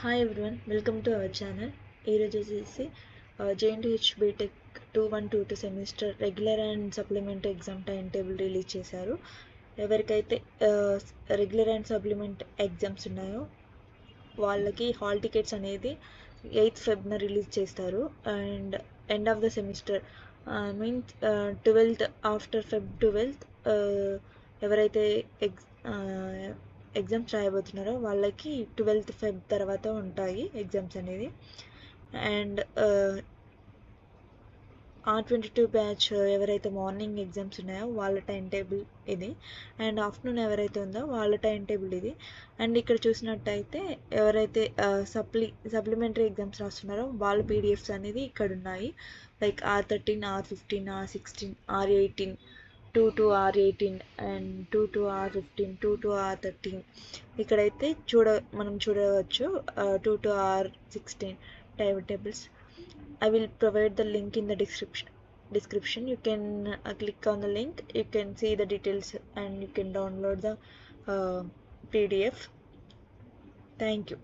Hi everyone, welcome to our channel. ఈరోజు వచ్చేసి JNTH B Tech 2122 semester regular and supplementary exam time table release చేశారు. ఎవరికైతే regular and supplement exams ఉన్నాయో వాళ్ళకి hall tickets అనేది 8th February release చేస్తారు. And end of the semester means 12th after Feb 12th ఎవరైతే exams రాయబోతున్నారో వాళ్ళకి 12th Feb తర్వాత ఉంటాయి ఎగ్జామ్స్ అనేది. అండ్ R22 బ్యాచ్ ఎవరైతే మార్నింగ్ ఎగ్జామ్స్ ఉన్నాయో వాళ్ళ టైం టేబుల్ ఇది, అండ్ ఆఫ్టర్నూన్ ఎవరైతే ఉందో వాళ్ళ టైం టేబుల్ ఇది. అండ్ ఇక్కడ చూసినట్టయితే ఎవరైతే సప్లిమెంటరీ ఎగ్జామ్స్ రాస్తున్నారో వాళ్ళ పీడిఎఫ్స్ అనేది ఇక్కడ ఉన్నాయి. Like R13, R15, R16, R18, 2 to R18 and 2 to R15, 2 to R13. ఇక్కడైతే మనం చూడవచ్చు 2 to R16 time tables. I will provide the link in the description. You can click on the link, you can see the details and you can download the PDF. Thank you.